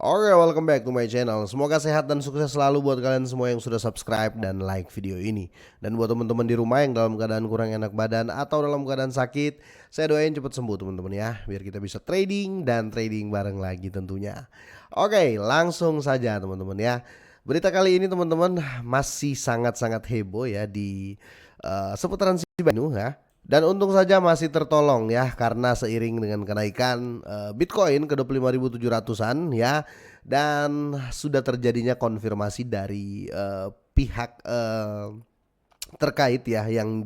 Oke, welcome back to my channel. Semoga sehat dan sukses selalu buat kalian semua yang sudah subscribe dan like video ini. Dan buat teman-teman di rumah yang dalam keadaan kurang enak badan atau dalam keadaan sakit, saya doain cepat sembuh teman-teman ya, biar kita bisa trading dan trading bareng lagi tentunya. Oke, langsung saja teman-teman ya. Berita kali ini teman-teman masih sangat-sangat heboh ya di seputaran Shiba Inu ya. Dan untung saja masih tertolong ya karena seiring dengan kenaikan Bitcoin ke 25.700-an ya, dan sudah terjadinya konfirmasi dari pihak terkait ya yang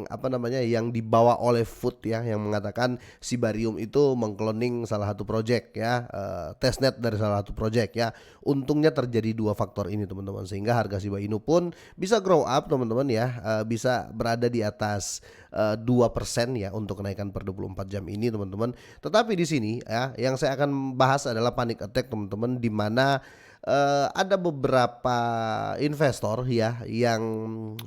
apa namanya yang dibawa oleh Food ya, yang mengatakan Sibarium itu mengkloning salah satu project ya, testnet dari salah satu project ya. Untungnya terjadi dua faktor ini teman-teman, sehingga harga Shiba Inu pun bisa grow up teman-teman ya, bisa berada di atas 2% ya untuk kenaikan per 24 jam ini teman-teman. Tetapi di sini ya yang saya akan bahas adalah panic attack teman-teman, di mana ada beberapa investor ya yang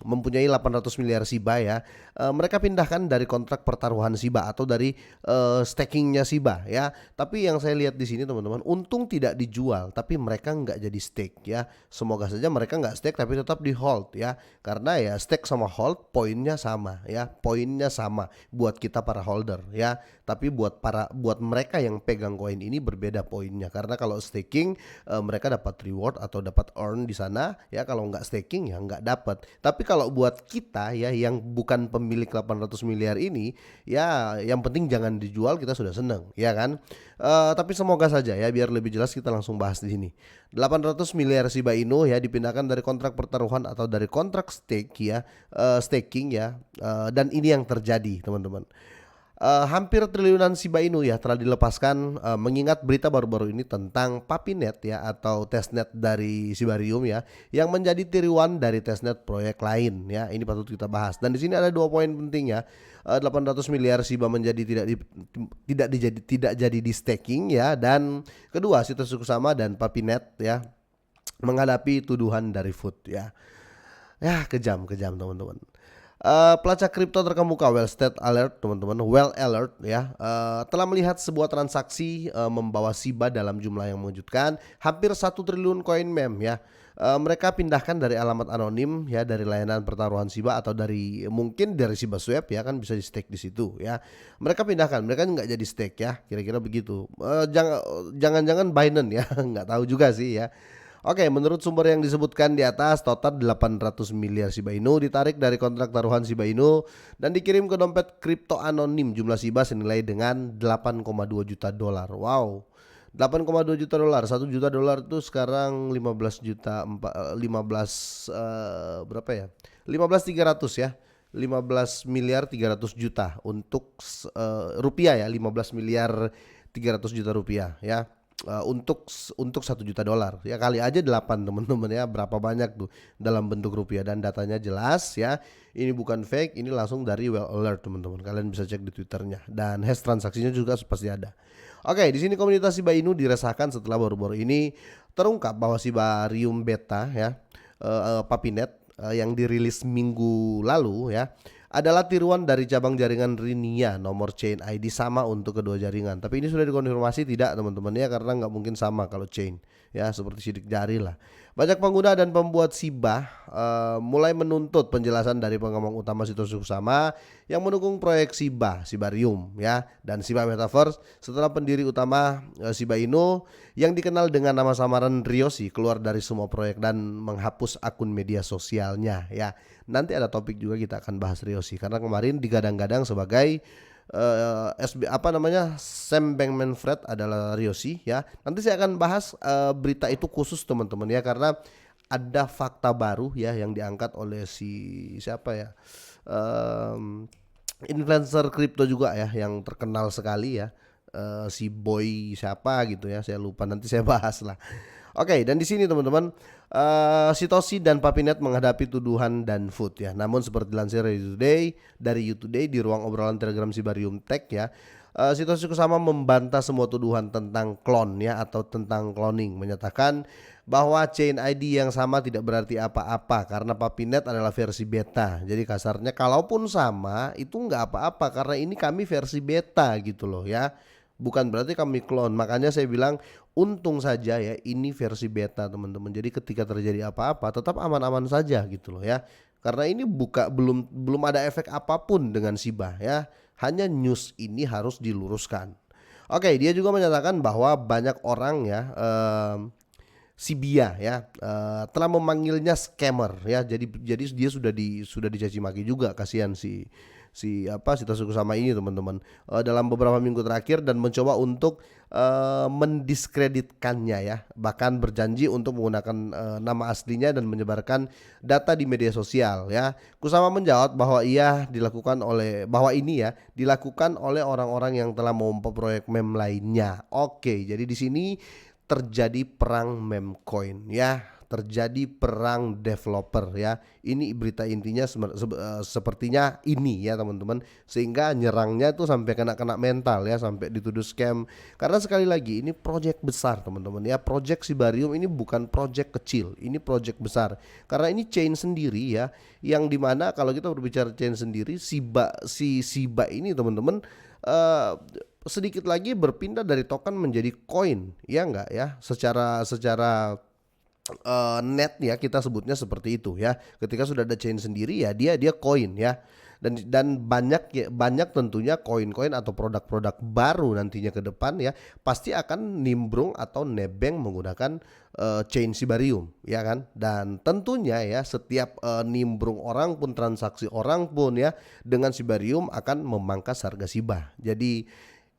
mempunyai 800 miliar Shiba ya, mereka pindahkan dari kontrak pertaruhan Shiba atau dari stakingnya Shiba ya. Tapi yang saya lihat di sini teman-teman, untung tidak dijual, tapi mereka nggak jadi stake ya. Semoga saja mereka nggak stake tapi tetap di hold ya, karena ya stake sama hold poinnya sama ya, poinnya sama buat kita para holder ya. Tapi buat mereka yang pegang koin ini berbeda poinnya, karena kalau staking mereka dapat reward atau dapat earn di sana ya, kalau nggak staking ya nggak dapat. Tapi kalau buat kita ya yang bukan pemilik 800 miliar ini ya, yang penting jangan dijual, kita sudah seneng ya kan. Tapi semoga saja ya, biar lebih jelas kita langsung bahas di sini. 800 miliar Shiba Inu ya dipindahkan dari kontrak pertaruhan atau dari kontrak stake ya, staking ya, dan ini yang terjadi teman-teman. Hampir triliunan Shiba Inu ya telah dilepaskan, mengingat berita baru-baru ini tentang Papinet ya atau testnet dari Shibarium ya, yang menjadi tiruan dari testnet proyek lain ya. Ini patut kita bahas. Dan di sini ada dua poin penting ya. 800 miliar Shiba menjadi tidak jadi di staking ya, dan kedua situs sama dan Papinet ya menghadapi tuduhan dari Food ya. Ya, kejam teman-teman. Pelacak kripto terkemuka Well State Alert teman-teman, Well Alert ya, telah melihat sebuah transaksi membawa Shiba dalam jumlah yang mengejutkan, hampir 1 triliun koin mem ya. Mereka pindahkan dari alamat anonim ya, dari layanan pertaruhan Shiba atau mungkin dari Shiba Swap ya, kan bisa di stake di situ ya. Mereka pindahkan, mereka nggak jadi stake ya, kira-kira begitu. Jangan-jangan Binance ya, nggak tahu juga sih ya. Oke, menurut sumber yang disebutkan di atas, total 800 miliar Shiba Inu ditarik dari kontrak taruhan Shiba Inu dan dikirim ke dompet kripto anonim. Jumlah Shiba senilai dengan 8,2 juta dolar. Wow. 8,2 juta dolar. 1 juta dolar itu sekarang 15 juta 15 berapa ya? 15.300 ya. 15 miliar 300 juta untuk rupiah ya, 15 miliar 300 juta rupiah ya. Untuk 1 juta dolar ya, kali aja 8 teman-teman ya, berapa banyak tuh dalam bentuk rupiah, dan datanya jelas ya, ini bukan fake, ini langsung dari Well Alert teman-teman, kalian bisa cek di Twitternya, dan hash transaksinya juga pasti ada. Oke, di sini komunitas Shiba Inu diresahkan setelah baru-baru ini terungkap bahwa Shibarium Beta ya, Papinet yang dirilis minggu lalu ya, adalah tiruan dari cabang jaringan Rinia. Nomor chain ID sama untuk kedua jaringan. Tapi ini sudah dikonfirmasi tidak teman-teman ya, karena nggak mungkin sama kalau chain ya, seperti sidik jari lah. Banyak pengguna dan pembuat Shiba mulai menuntut penjelasan dari pengembang utama situs sama yang mendukung proyek Shibarium ya, dan Shiba Metaverse setelah pendiri utama Shiba Inu yang dikenal dengan nama samaran Ryoshi keluar dari semua proyek dan menghapus akun media sosialnya ya. Nanti ada topik juga kita akan bahas Ryoshi, karena kemarin digadang-gadang sebagai Sam Bankman-Fried adalah Ryoshi ya. Nanti saya akan bahas berita itu khusus teman-teman ya, karena ada fakta baru ya yang diangkat oleh siapa ya, influencer kripto juga ya yang terkenal sekali ya, si Boy siapa gitu ya, saya lupa, nanti saya bahas lah. Oke, dan di sini teman-teman, Sitoshi dan Papinet menghadapi tuduhan dan Food ya. Namun seperti dilansir dari You Today di ruang obrolan Telegram Shibarium Tech ya, Sitoshi Kusama membantah semua tuduhan tentang klon ya atau tentang cloning, menyatakan bahwa chain ID yang sama tidak berarti apa-apa karena Papinet adalah versi beta. Jadi kasarnya kalaupun sama itu nggak apa-apa karena ini kami versi beta gitu loh ya. bukan berarti kami clone. Makanya saya bilang untung saja ya ini versi beta teman-teman. Jadi ketika terjadi apa-apa tetap aman-aman saja gitu loh ya. Karena ini belum ada efek apapun dengan Shiba ya. Hanya news ini harus diluruskan. Oke, dia juga menyatakan bahwa banyak orang ya Sibia ya telah memanggilnya scammer ya. Jadi dia sudah dicaci maki juga, kasihan si Tasuku sama ini teman-teman dalam beberapa minggu terakhir, dan mencoba untuk mendiskreditkannya ya, bahkan berjanji untuk menggunakan nama aslinya dan menyebarkan data di media sosial ya. Kusama menjawab bahwa ini ya dilakukan oleh orang-orang yang telah memompa proyek meme lainnya. Oke, jadi di sini terjadi perang meme coin ya, terjadi perang developer ya. Ini berita intinya sepertinya ini ya teman-teman, sehingga nyerangnya tuh sampai kena mental ya, sampai dituduh scam. Karena sekali lagi ini project besar teman-teman ya, project Shibarium ini bukan project kecil, ini project besar. Karena ini chain sendiri ya, yang dimana kalau kita berbicara chain sendiri, Shiba ini teman-teman sedikit lagi berpindah dari token menjadi koin ya enggak ya, secara net ya, kita sebutnya seperti itu ya. Ketika sudah ada chain sendiri ya dia koin ya, dan banyak tentunya koin-koin atau produk-produk baru nantinya ke depan ya pasti akan nimbrung atau nebeng menggunakan chain Shibarium ya kan. Dan tentunya ya setiap nimbrung orang pun, transaksi orang pun ya dengan Shibarium akan memangkas harga Shiba. Jadi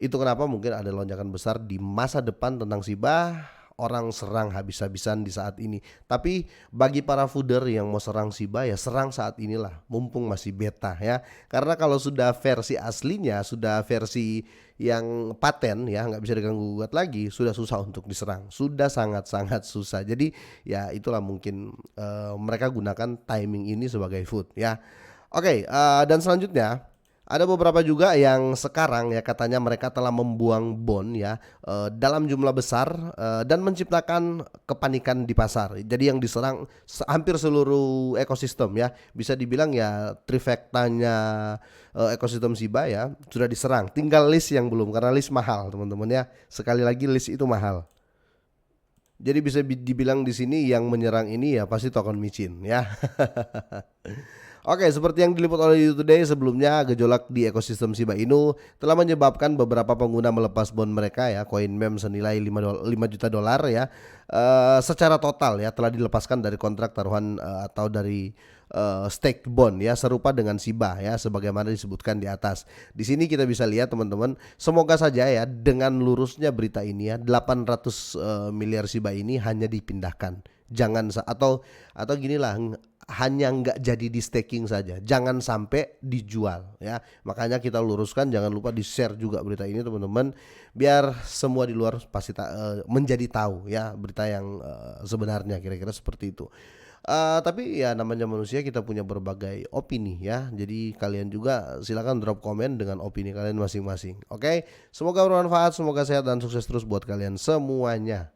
itu kenapa mungkin ada lonjakan besar di masa depan tentang Shiba. Orang serang habis-habisan di saat ini. Tapi bagi para fooder yang mau serang Shiba ya serang saat inilah, mumpung masih beta ya. Karena kalau sudah versi aslinya, sudah versi yang paten ya, nggak bisa diganggu gugat lagi, sudah susah untuk diserang, sudah sangat-sangat susah. Jadi ya itulah mungkin mereka gunakan timing ini sebagai food ya. Oke, dan selanjutnya ada beberapa juga yang sekarang ya katanya mereka telah membuang bond ya dalam jumlah besar dan menciptakan kepanikan di pasar. Jadi yang diserang hampir seluruh ekosistem ya. Bisa dibilang ya trifectanya ekosistem Shiba ya sudah diserang. Tinggal list yang belum, karena list mahal teman-teman ya. Sekali lagi list itu mahal. Jadi bisa dibilang di sini yang menyerang ini ya pasti token micin ya. Oke, seperti yang diliput oleh You Today sebelumnya, gejolak di ekosistem Shiba Inu telah menyebabkan beberapa pengguna melepas bond mereka ya, koin meme senilai 5 juta dolar ya, secara total ya telah dilepaskan dari kontrak taruhan atau dari stake bond ya, serupa dengan Shiba ya, sebagaimana disebutkan di atas. Di sini kita bisa lihat teman-teman, semoga saja ya dengan lurusnya berita ini ya, 800 miliar Shiba ini hanya dipindahkan. Jangan atau ginilah, hanya nggak jadi di staking saja, jangan sampai dijual ya. Makanya kita luruskan, jangan lupa di share juga berita ini teman-teman, biar semua di luar pasti menjadi tahu ya berita yang sebenarnya, kira-kira seperti itu. Tapi ya namanya manusia, kita punya berbagai opini ya. Jadi kalian juga silakan drop komen dengan opini kalian masing-masing. Oke, semoga bermanfaat, semoga sehat dan sukses terus buat kalian semuanya.